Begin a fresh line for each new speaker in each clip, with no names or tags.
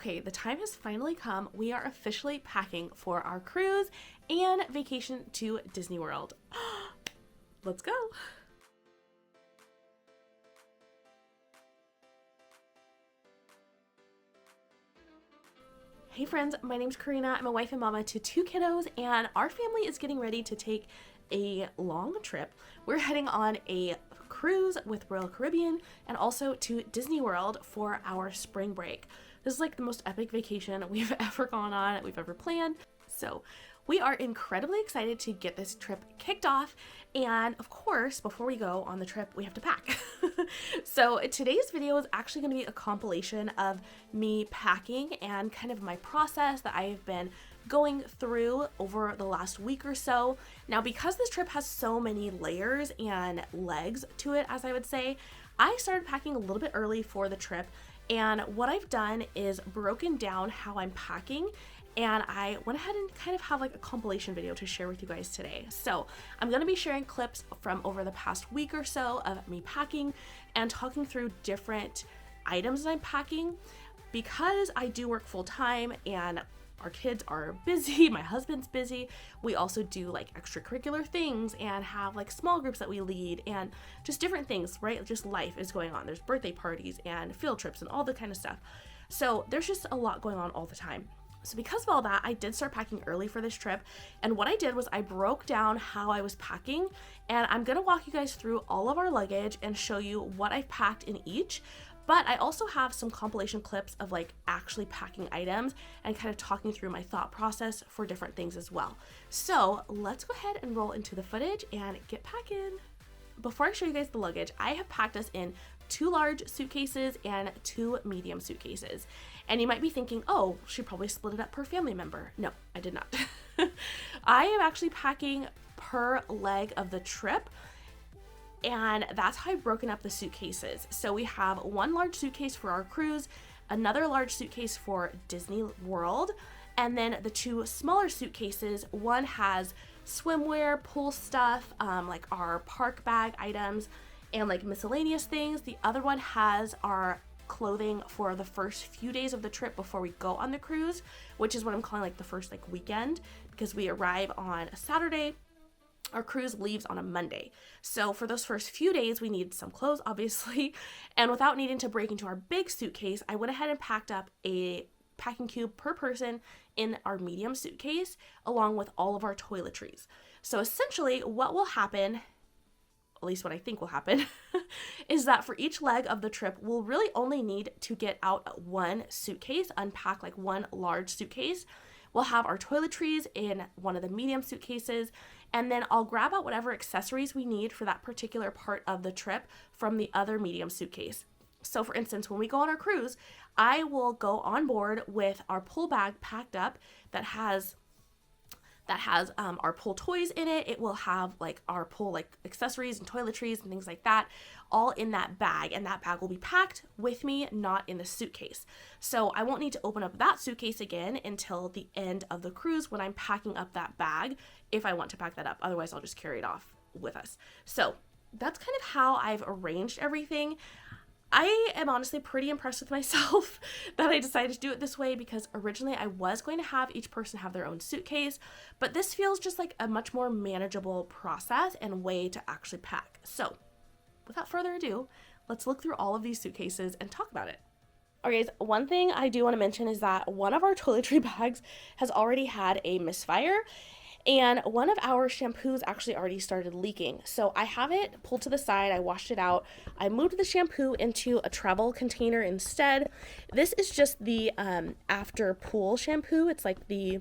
Okay, the time has finally come. We are officially packing for our cruise and vacation to Disney World. Let's go. Hey friends, my name's Corina. I'm a wife and mama to 2 kiddos, and our family is getting ready to take a long trip. We're heading on a cruise with Royal Caribbean and also to Disney World for our spring break. This is like the most epic vacation we've ever gone on, we've ever planned. So we are incredibly excited to get this trip kicked off. And of course, before we go on the trip, we have to pack. So today's video is actually going to be a compilation of me packing and kind of my process that I've been going through over the last week or so. Now, because this trip has so many layers and legs to it, as I would say, I started packing a little bit early for the trip. And what I've done is broken down how I'm packing, and I went ahead and kind of have like a compilation video to share with you guys today. So I'm going to be sharing clips from over the past week or so of me packing and talking through different items that I'm packing. Because I do work full time and our kids are busy, my husband's busy, we also do like extracurricular things and have like small groups that we lead and just different things, right? Just life is going on. There's birthday parties and field trips and all the kind of stuff. So there's just a lot going on all the time. So because of all that, I did start packing early for this trip. And what I did was I broke down how I was packing, and I'm going to walk you guys through all of our luggage and show you what I've packed in each. But I also have some compilation clips of like actually packing items and kind of talking through my thought process for different things as well. So let's go ahead and roll into the footage and get packing. Before I show you guys the luggage, I have packed us in 2 large suitcases and 2 medium suitcases. And you might be thinking, oh, she probably split it up per family member. No, I did not. I am actually packing per leg of the trip. And that's how I've broken up the suitcases. So we have 1 large suitcase for our cruise, another large suitcase for Disney World, and then the 2 smaller suitcases. One has swimwear, pool stuff, like our park bag items, and like miscellaneous things. The other one has our clothing for the first few days of the trip before we go on the cruise, which is what I'm calling like the first like weekend, because we arrive on a Saturday. Our cruise leaves on a Monday. So for those first few days, we need some clothes, obviously. And without needing to break into our big suitcase, I went ahead and packed up a packing cube per person in our medium suitcase, along with all of our toiletries. So essentially what will happen, at least what I think will happen, is that for each leg of the trip, we'll really only need to get out 1 suitcase, unpack like 1 large suitcase. We'll have our toiletries in one of the medium suitcases, and then I'll grab out whatever accessories we need for that particular part of the trip from the other medium suitcase. So for instance, when we go on our cruise, I will go on board with our pool bag packed up that has our pool toys in it. It will have like our pool like accessories and toiletries and things like that all in that bag, and that bag will be packed with me, not in the suitcase. So I won't need to open up that suitcase again until the end of the cruise when I'm packing up that bag, if I want to pack that up. Otherwise, I'll just carry it off with us. So that's kind of how I've arranged everything. I am honestly pretty impressed with myself that I decided to do it this way, because originally I was going to have each person have their own suitcase, but this feels just like a much more manageable process and way to actually pack. So without further ado, let's look through all of these suitcases and talk about it. Okay, guys, one thing I do want to mention is that one of our toiletry bags has already had a misfire, and one of our shampoos actually already started leaking. So I have it pulled to the side. I washed it out. I moved the shampoo into a travel container instead. This is just the after pool shampoo. It's like the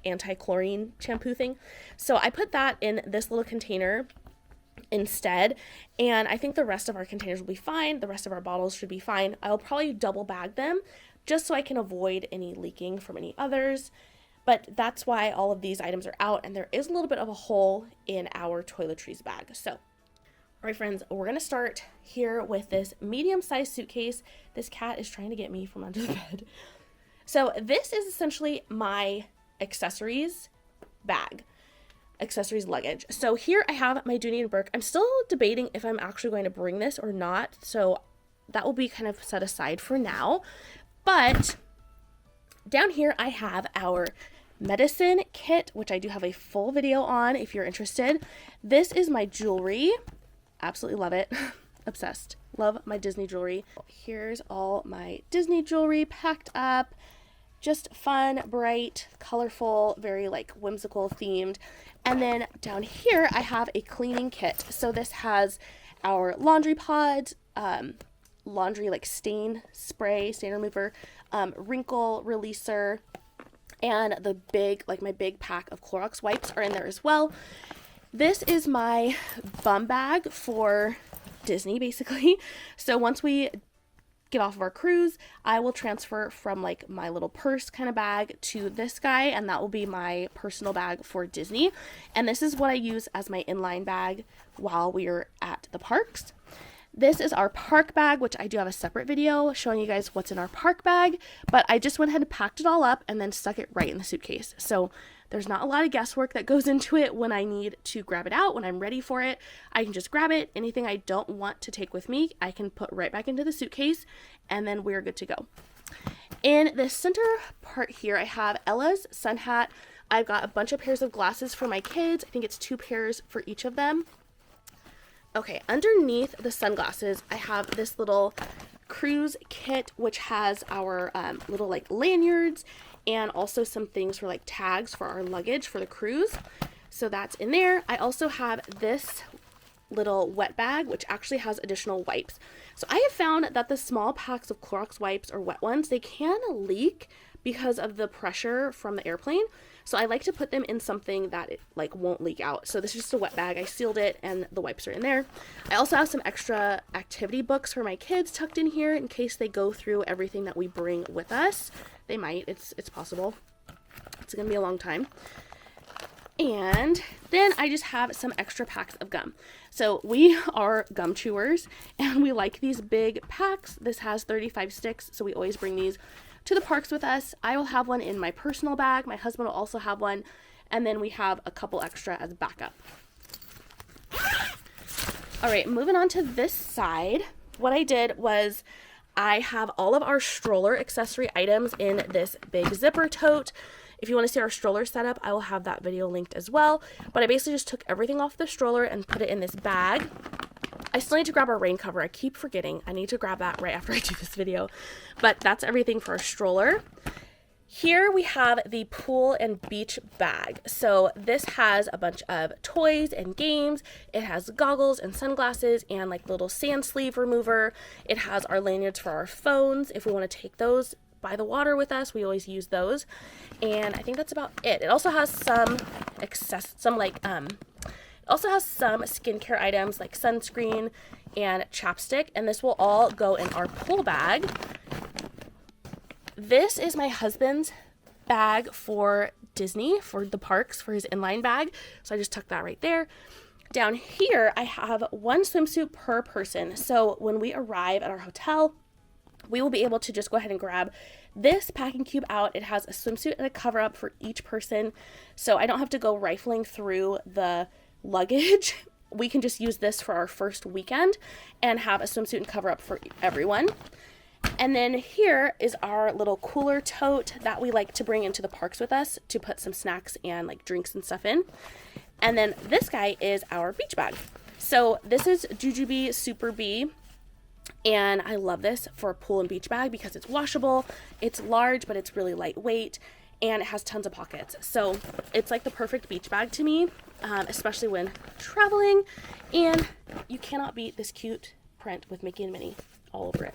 anti-chlorine shampoo thing. So I put that in this little container instead, and I think the rest of our containers will be fine. The rest of our bottles should be fine. I'll probably double bag them just so I can avoid any leaking from any others. But that's why all of these items are out, and there is a little bit of a hole in our toiletries bag. So, all right, friends, we're going to start here with this medium-sized suitcase. This cat is trying to get me from under the bed. So this is essentially my accessories bag, accessories luggage. So here I have my Dooney & Bourke. I'm still debating if I'm actually going to bring this or not, so that will be kind of set aside for now. But Down here I have our medicine kit, which I do have a full video on if you're interested. This is my jewelry. Absolutely love it. Obsessed. Love my Disney jewelry. Here's all my Disney jewelry packed up. Just fun, bright, colorful, very like whimsical themed. And then down here I have a cleaning kit. So this has our laundry pods, laundry like stain spray, stain remover, wrinkle releaser, and the big, like my big pack of Clorox wipes are in there as well. This is my bum bag for Disney, basically. So once we get off of our cruise, I will transfer from like my little purse kind of bag to this guy, and that will be my personal bag for Disney. And this is what I use as my inline bag while we're at the parks. This is our park bag, which I do have a separate video showing you guys what's in our park bag, but I just went ahead and packed it all up and then stuck it right in the suitcase. So there's not a lot of guesswork that goes into it when I need to grab it out. When I'm ready for it, I can just grab it. Anything I don't want to take with me, I can put right back into the suitcase, and then we're good to go. In the center part here, I have Ella's sun hat. I've got a bunch of pairs of glasses for my kids. I think it's 2 pairs for each of them. Okay, underneath the sunglasses, I have this little cruise kit, which has our little like lanyards and also some things for like tags for our luggage for the cruise. So that's in there. I also have this little wet bag, which actually has additional wipes. So I have found that the small packs of Clorox wipes or wet ones, they can leak because of the pressure from the airplane. So I like to put them in something that it like won't leak out. So this is just a wet bag. I sealed it and the wipes are in there. I also have some extra activity books for my kids tucked in here in case they go through everything that we bring with us. They might. It's possible. It's gonna be a long time. And then I just have some extra packs of gum. So we are gum chewers and we like these big packs. This has 35 sticks, so we always bring these to the parks with us. I will have one in my personal bag. My husband will also have one. And then we have a couple extra as backup. All right, moving on to this side. What I did was I have all of our stroller accessory items in this big zipper tote. If you want to see our stroller setup, I will have that video linked as well. But I basically just took everything off the stroller and put it in this bag. I still need to grab our rain cover. I keep forgetting. I need to grab that right after I do this video. But that's everything for our stroller. Here we have the pool and beach bag. So this has a bunch of toys and games. It has goggles and sunglasses and like little sand sleeve remover. It has our lanyards for our phones. If we want to take those by the water with us, we always use those. And I think that's about it. It also has some skincare items like sunscreen and chapstick, and this will all go in our pool bag. This is my husband's bag for Disney, for the parks, for his inline bag. So I just tucked that right there. Down here, I have 1 swimsuit per person. So when we arrive at our hotel, we will be able to just go ahead and grab this packing cube out. It has a swimsuit and a cover up for each person. So I don't have to go rifling through the luggage. We can just use this for our first weekend and have a swimsuit and cover up for everyone. And then here is our little cooler tote that we like to bring into the parks with us to put some snacks and like drinks and stuff in. And then this guy is our beach bag. So this is Jujube Super B. And I love this for a pool and beach bag because it's washable, it's large, but it's really lightweight, and it has tons of pockets. So it's like the perfect beach bag to me, especially when traveling. And you cannot beat this cute print with Mickey and Minnie all over it.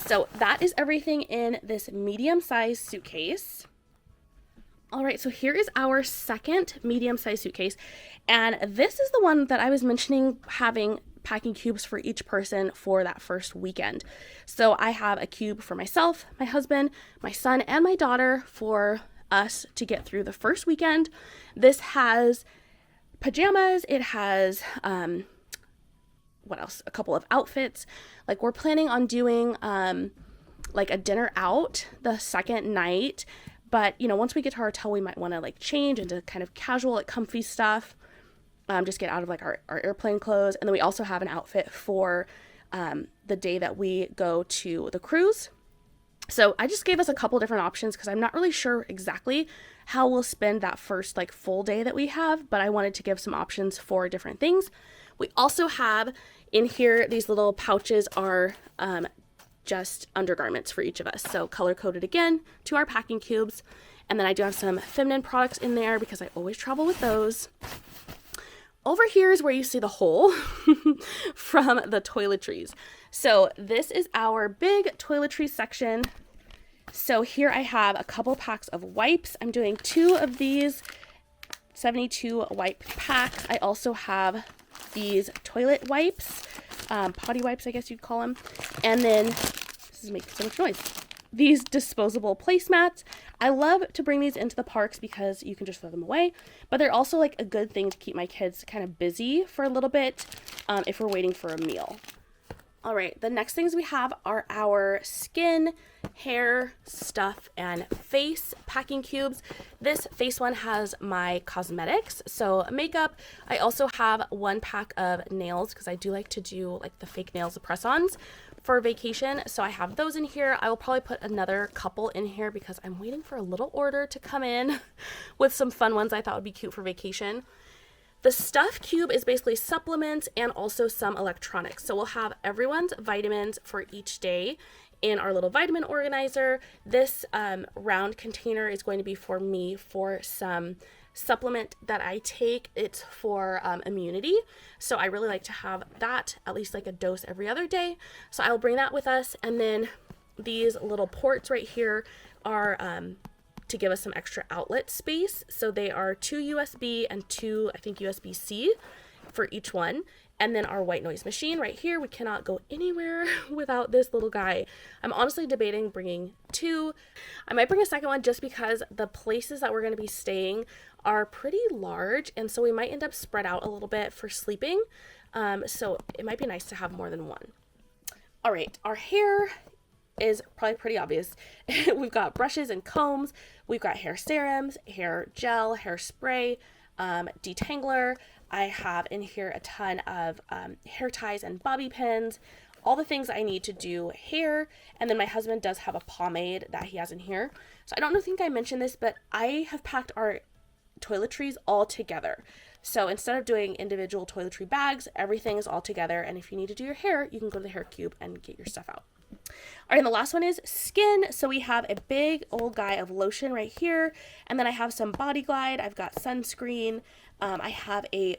So that is everything in this medium-sized suitcase. All right, so here is our second medium-sized suitcase. And this is the one that I was mentioning having packing cubes for each person for that first weekend. So I have a cube for myself, my husband, my son, and my daughter for us to get through the first weekend. This has pajamas. It has, what else? A couple of outfits. Like we're planning on doing like a dinner out the second night. But, you know, once we get to our hotel, we might want to like change into kind of casual, like comfy stuff. Just get out of like our airplane clothes. And then we also have an outfit for the day that we go to the cruise. So I just gave us a couple different options because I'm not really sure exactly how we'll spend that first like full day that we have, but I wanted to give some options for different things. We also have in here, these little pouches are just undergarments for each of us. So color coded again to our packing cubes. And then I do have some feminine products in there because I always travel with those. Over here is where you see the hole from the toiletries. So this is our big toiletries section. So here I have a couple packs of wipes. I'm doing 2 of these 72 wipe packs. I also have these toilet wipes, potty wipes, I guess you'd call them. And then, this is making so much noise, these disposable placemats. I love to bring these into the parks because you can just throw them away, but they're also like a good thing to keep my kids kind of busy for a little bit if we're waiting for a meal. All right, the next things we have are our skin, hair, stuff, and face packing cubes. This face one has my cosmetics, so makeup. I also have 1 pack of nails because I do like to do like the fake nails, the press-ons for vacation. So I have those in here. I will probably put another couple in here because I'm waiting for a little order to come in with some fun ones I thought would be cute for vacation. The stuff cube is basically supplements and also some electronics. So we'll have everyone's vitamins for each day in our little vitamin organizer. This round container is going to be for me for some supplement that I take. It's for immunity. So I really like to have that, at least like a dose every other day. So I'll bring that with us. And then these little ports right here are to give us some extra outlet space. So they are 2 USB and 2, I think, USB-C for each one. And then our white noise machine right here. We cannot go anywhere without this little guy. I'm honestly debating bringing 2. I might bring a second one just because the places that we're going to be staying are pretty large. And so we might end up spread out a little bit for sleeping. So it might be nice to have more than one. All right, our hair is probably pretty obvious. We've got brushes and combs. We've got hair serums, hair gel, hair spray, detangler. I have in here a ton of hair ties and bobby pins, all the things I need to do hair. And then my husband does have a pomade that he has in here. So I don't think I mentioned this, but I have packed our toiletries all together. So instead of doing individual toiletry bags, everything is all together. And if you need to do your hair, you can go to the hair cube and get your stuff out. All right, and the last one is skin. So we have a big old guy of lotion right here. And then I have some Body Glide. I've got sunscreen. I have a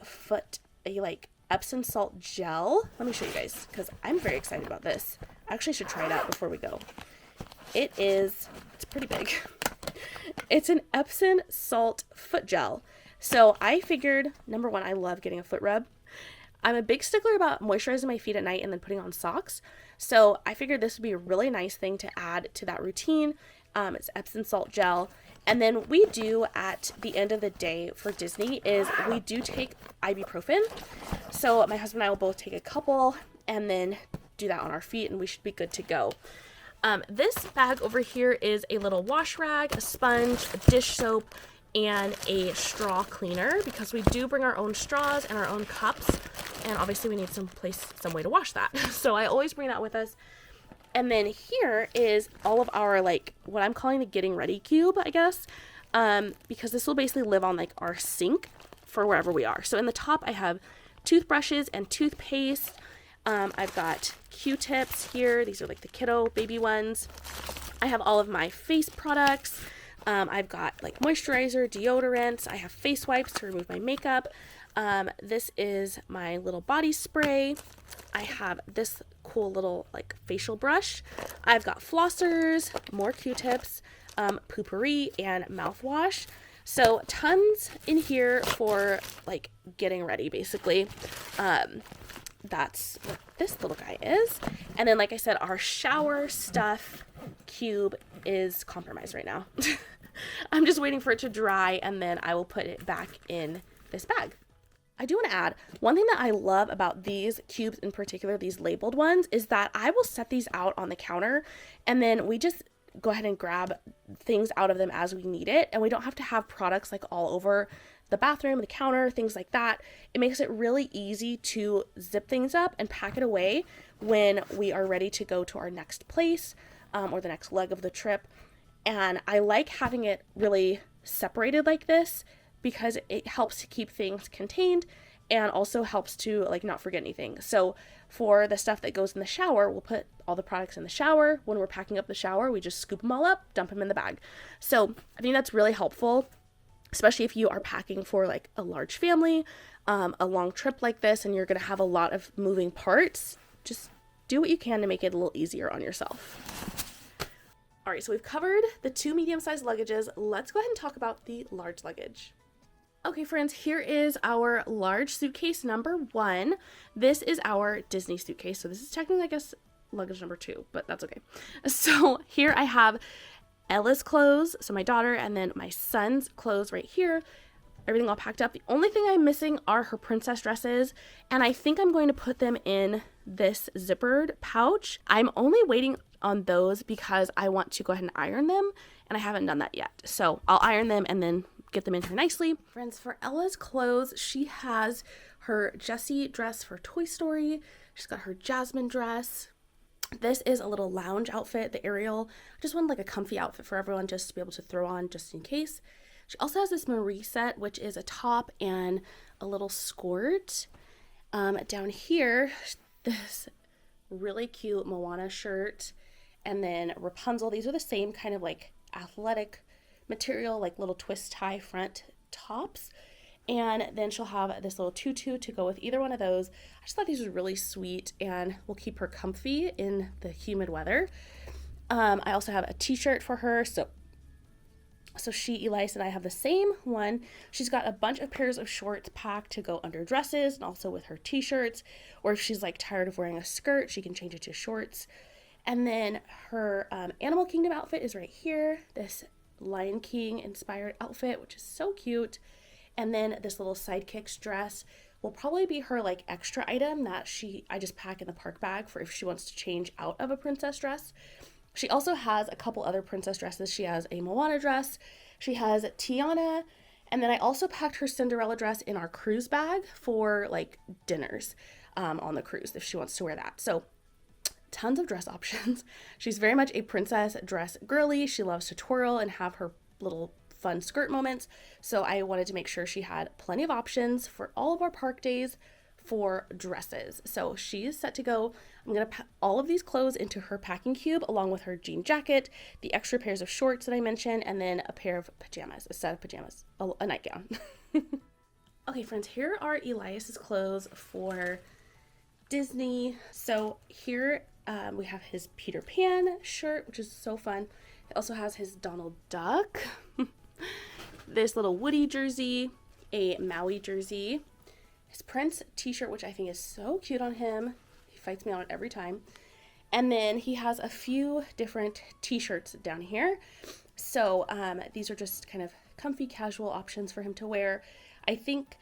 like Epsom salt gel. Let me show you guys because I'm very excited about this. I actually should try it out before we go. It's pretty big. It's an Epsom salt foot gel. So I figured, number one, I love getting a foot rub. I'm a big stickler about moisturizing my feet at night and then putting on socks. So I figured this would be a really nice thing to add to that routine. It's Epsom salt gel. And then we do at the end of the day for Disney is we do take ibuprofen. So my husband and I will both take a couple and then do that on our feet and we should be good to go. This bag over here is a little wash rag, a sponge, a dish soap, and a straw cleaner because we do bring our own straws and our own cups. And obviously we need some way to wash that. So I always bring that with us. And then here is all of our, like, what I'm calling the getting ready cube, I guess. Because this will basically live on, like, our sink for wherever we are. So in the top, I have toothbrushes and toothpaste. I've got Q-tips here. These are, like, the kiddo baby ones. I have all of my face products. I've got, like, moisturizer, deodorants. I have face wipes to remove my makeup. This is my little body spray. I have this cool little like facial brush. I've got flossers, more Q-tips, poopery, and mouthwash. So tons in here for like getting ready basically. That's what this little guy is. And then like I said, our shower stuff cube is compromised right now. I'm just waiting for it to dry and then I will put it back in this bag. I do want to add, one thing that I love about these cubes in particular, these labeled ones, is that I will set these out on the counter and then we just go ahead and grab things out of them as we need it. And we don't have to have products like all over the bathroom, the counter, things like that. It makes it really easy to zip things up and pack it away when we are ready to go to our next place. or the next leg of the trip. And I like having it really separated like this because it helps to keep things contained and also helps to like not forget anything. So for the stuff that goes in the shower, we'll put all the products in the shower. When we're packing up the shower, we just scoop them all up, dump them in the bag. So I think that's really helpful, especially if you are packing for like a large family, a long trip like this, and you're going to have a lot of moving parts. Just do what you can to make it a little easier on yourself. All right, so we've covered the 2 medium-sized luggages. Let's go ahead and talk about the large luggage. Okay, friends, here is our large suitcase number 1. This is our Disney suitcase. So this is technically, I guess, luggage number 2, but that's okay. So here I have Ella's clothes, so my daughter, and then my son's clothes right here. Everything all packed up. The only thing I'm missing are her princess dresses, and I think I'm going to put them in this zippered pouch. I'm only waiting on those because I want to go ahead and iron them, and I haven't done that yet. So I'll iron them and then get them in here nicely. Friends, for Ella's clothes, she has her Jessie dress for Toy Story. She's got her Jasmine dress. This is a little lounge outfit, the Ariel. I just wanted like a comfy outfit for everyone just to be able to throw on just in case. She also has this Marie set, which is a top and a little skirt. Down here, this really cute Moana shirt, and then Rapunzel. These are the same kind of like athletic material, like little twist tie front tops. And then she'll have this little tutu to go with either one of those. I just thought these were really sweet and will keep her comfy in the humid weather. I also have a t-shirt for her. So she, Elias, and I have the same one. She's got a bunch of pairs of shorts packed to go under dresses and also with her t-shirts. Or if she's like tired of wearing a skirt, she can change it to shorts. And then her Animal Kingdom outfit is right here. This Lion King inspired outfit, which is so cute. And then this little Sidekicks dress will probably be her like extra item that I just pack in the park bag for if she wants to change out of a princess dress. She also has a couple other princess dresses. She has a Moana dress. She has Tiana. And then I also packed her Cinderella dress in our cruise bag for like dinners on the cruise if she wants to wear that. So tons of dress options. She's very much a princess dress girly. She loves to twirl and have her little fun skirt moments. So I wanted to make sure she had plenty of options for all of our park days for dresses. So she is set to go. I'm going to put all of these clothes into her packing cube along with her jean jacket, the extra pairs of shorts that I mentioned, and then a pair of pajamas, a set of pajamas, a nightgown. Okay, friends, here are Elias's clothes for Disney. So here we have his Peter Pan shirt, which is so fun. It also has his Donald Duck, this little Woody jersey, a Maui jersey, his Prince t-shirt, which I think is so cute on him. He fights me on it every time. And then he has a few different t-shirts down here. So these are just kind of comfy casual options for him to wear. I think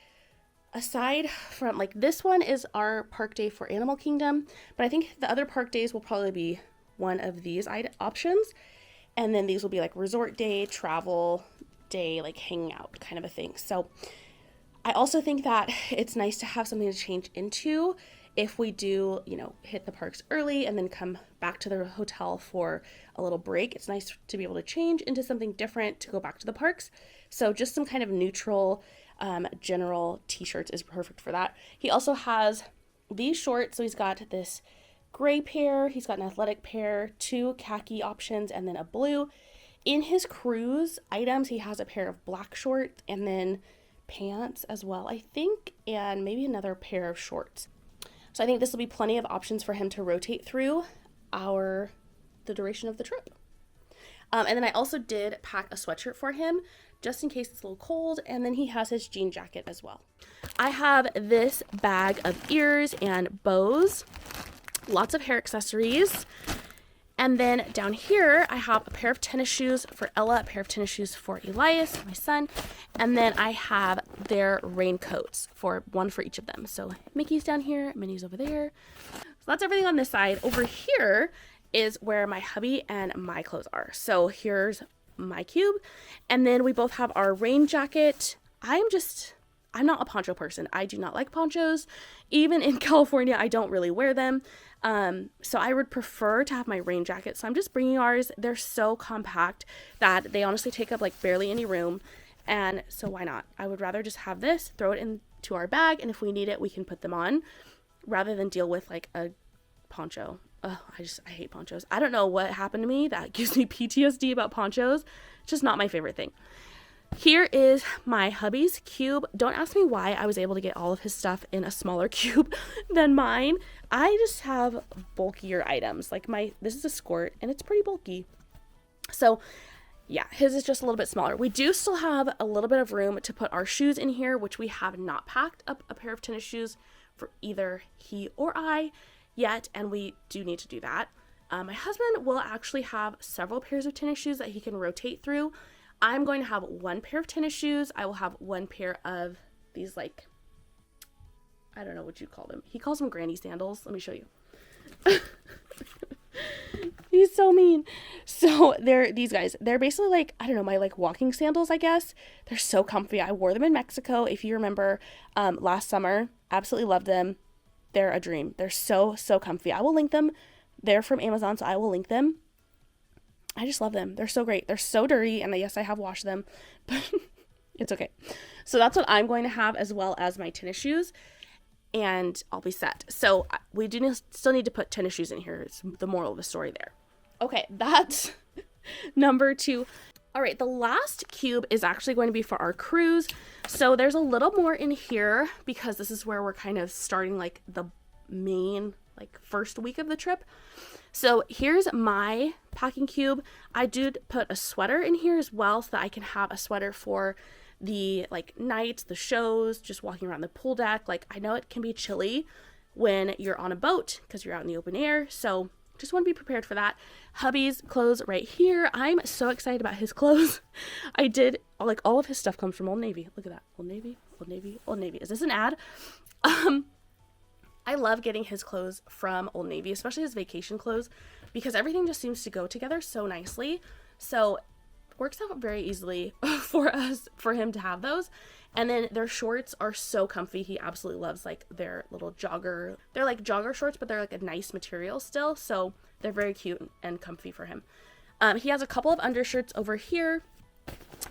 aside from like this one is our park day for Animal Kingdom, but I think the other park days will probably be one of these options. And then these will be like resort day, travel day, like hanging out kind of a thing. So I also think that it's nice to have something to change into if we do, hit the parks early and then come back to the hotel for a little break. It's nice to be able to change into something different to go back to the parks. So just some kind of neutral, general t-shirts is perfect for that. He also has these shorts. So he's got this gray pair, he's got an athletic pair, 2 khaki options, and then a blue. In his cruise items, he has a pair of black shorts and then pants as well, I think, and maybe another pair of shorts. So I think this will be plenty of options for him to rotate through the duration of the trip. And then I also did pack a sweatshirt for him just in case it's a little cold, and then he has his jean jacket as well. I have this bag of ears and bows, lots of hair accessories. And then down here, I have a pair of tennis shoes for Ella, a pair of tennis shoes for Elias, my son. And then I have their raincoats one for each of them. So Mickey's down here, Minnie's over there. So that's everything on this side. Over here is where my hubby and my clothes are. So here's my cube. And then we both have our rain jacket. I'm not a poncho person. I do not like ponchos. Even in California, I don't really wear them. So I would prefer to have my rain jacket. So I'm just bringing ours. They're so compact that they honestly take up like barely any room. And so why not? I would rather just have this, throw it into our bag, and if we need it, we can put them on rather than deal with like a poncho. Oh, I hate ponchos. I don't know what happened to me that gives me PTSD about ponchos. It's just not my favorite thing. Here is my hubby's cube. Don't ask me why I was able to get all of his stuff in a smaller cube than mine. I just have bulkier items. Like this is a skirt and it's pretty bulky. So yeah, his is just a little bit smaller. We do still have a little bit of room to put our shoes in here, which we have not packed up a pair of tennis shoes for either he or I yet, and we do need to do that. My husband will actually have several pairs of tennis shoes that he can rotate through. I'm going to have one pair of tennis shoes. I will have one pair of these, like, I don't know what you call them. He calls them granny sandals. Let me show you. He's so mean. So these guys. They're basically like, I don't know, my like walking sandals, I guess. They're so comfy. I wore them in Mexico, if you remember, last summer. Absolutely loved them. They're a dream. They're so, so comfy. I will link them. They're from Amazon, so I will link them. I just love them. They're so great. They're so dirty, and yes, I have washed them, but it's okay. So that's what I'm going to have, as well as my tennis shoes, and I'll be set. So we still need to put tennis shoes in here. It's the moral of the story there. Okay, that's number 2. All right, the last cube is actually going to be for our cruise. So there's a little more in here because this is where we're kind of starting like the main, like first week of the trip. So here's my packing cube. I did put a sweater in here as well so that I can have a sweater for the like nights, the shows, just walking around the pool deck. Like I know it can be chilly when you're on a boat because you're out in the open air. So just want to be prepared for that. Hubby's clothes right here. I'm so excited about his clothes. I did, like all of his stuff comes from Old Navy. Look at that. Old Navy, Old Navy, Old Navy. Is this an ad? I love getting his clothes from Old Navy, especially his vacation clothes, because everything just seems to go together so nicely. So it works out very easily for him to have those. And then their shorts are so comfy. He absolutely loves like their little jogger. They're like jogger shorts, but they're like a nice material still. So they're very cute and comfy for him. He has a couple of undershirts over here.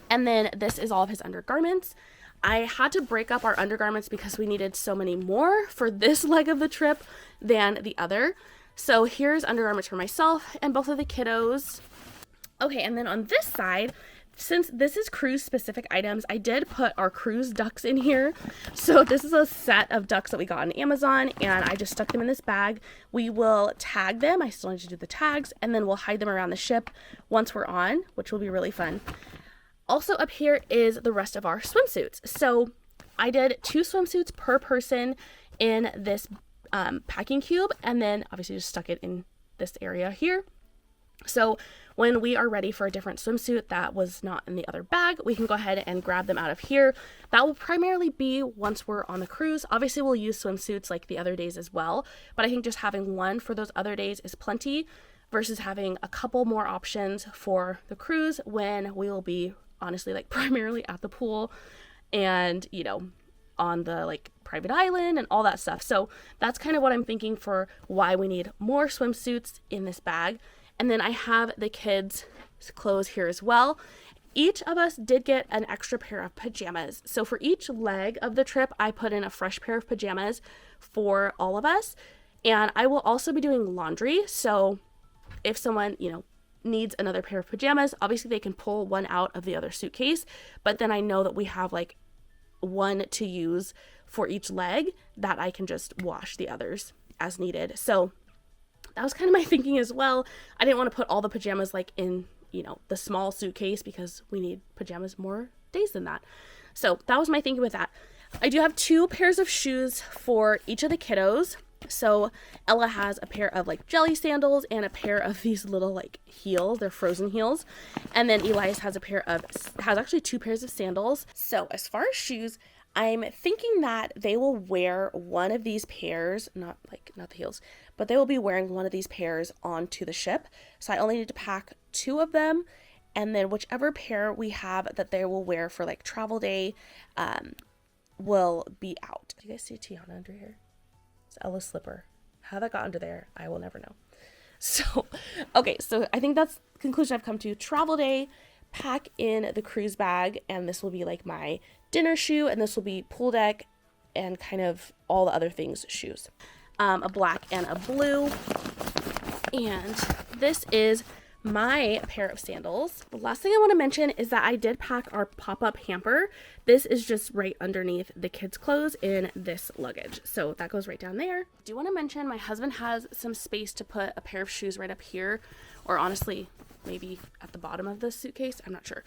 And then this is all of his undergarments. I had to break up our undergarments because we needed so many more for this leg of the trip than the other. So here's undergarments for myself and both of the kiddos. Okay, and then on this side, since this is cruise specific items, I did put our cruise ducks in here. So this is a set of ducks that we got on Amazon, and I just stuck them in this bag. We will tag them. I still need to do the tags, and then we'll hide them around the ship once we're on, which will be really fun. Also up here is the rest of our swimsuits. So I did 2 swimsuits per person in this packing cube, and then obviously just stuck it in this area here. So when we are ready for a different swimsuit that was not in the other bag, we can go ahead and grab them out of here. That will primarily be once we're on the cruise. Obviously we'll use swimsuits like the other days as well, but I think just having one for those other days is plenty versus having a couple more options for the cruise when we will be honestly like primarily at the pool and, you know, on the like private island and all that stuff. So that's kind of what I'm thinking for why we need more swimsuits in this bag. And then I have the kids' clothes here as well. Each of us did get an extra pair of pajamas. So for each leg of the trip, I put in a fresh pair of pajamas for all of us. And I will also be doing laundry. So if someone, you know, needs another pair of pajamas, obviously they can pull one out of the other suitcase. But then I know that we have like one to use for each leg that I can just wash the others as needed. So that was kind of my thinking as well. I didn't want to put all the pajamas like in, you know, the small suitcase because we need pajamas more days than that. So that was my thinking with that. I do have 2 pairs of shoes for each of the kiddos. So Ella has a pair of like jelly sandals and a pair of these little like heels. They're frozen heels. And then Elias has actually 2 pairs of sandals. So as far as shoes, I'm thinking that they will wear one of these pairs, not the heels, but they will be wearing one of these pairs onto the ship. So I only need to pack 2 of them, and then whichever pair we have that they will wear for like travel day, will be out. Do you guys see Tiana under here? It's Ella's slipper. How that got under there, I will never know. So, okay, so I think that's the conclusion I've come to. Travel day, pack in the cruise bag, and this will be like my dinner shoe, and this will be pool deck and kind of all the other things shoes. A black and a blue. And this is my pair of sandals. The last thing I want to mention is that I did pack our pop-up hamper. This is just right underneath the kids' clothes in this luggage. So that goes right down there. I do want to mention my husband has some space to put a pair of shoes right up here, or honestly, maybe at the bottom of this suitcase. I'm not sure.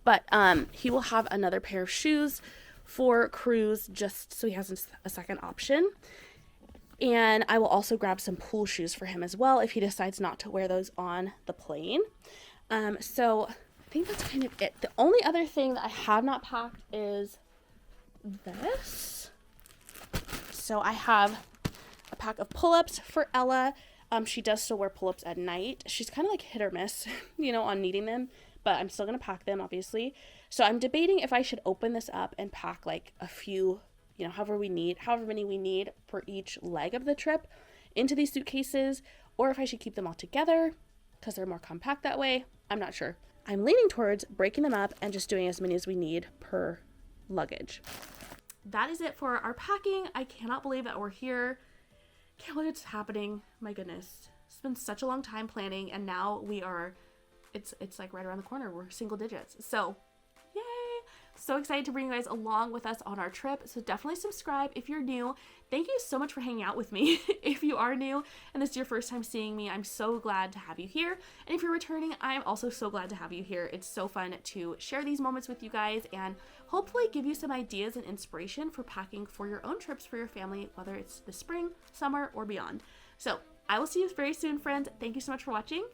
But he will have another pair of shoes for cruise just so he has a second option. And I will also grab some pool shoes for him as well if he decides not to wear those on the plane. So I think that's kind of it. The only other thing that I have not packed is this. So I have a pack of pull-ups for Ella. She does still wear pull-ups at night. She's kind of like hit or miss, on needing them, but I'm still going to pack them, obviously. So I'm debating if I should open this up and pack like a few, however many we need for each leg of the trip into these suitcases, or if I should keep them all together because they're more compact that way. I'm not sure. I'm leaning towards breaking them up and just doing as many as we need per luggage. That is it for our packing. I cannot believe that we're here. Can't believe it's happening. My goodness. It's been such a long time planning, and now it's like right around the corner. We're single digits. So yay! So excited to bring you guys along with us on our trip. So definitely subscribe if you're new. Thank you so much for hanging out with me. If you are new and this is your first time seeing me, I'm so glad to have you here. And if you're returning, I'm also so glad to have you here. It's so fun to share these moments with you guys and hopefully give you some ideas and inspiration for packing for your own trips for your family, whether it's the spring, summer, or beyond. So I will see you very soon, friends. Thank you so much for watching.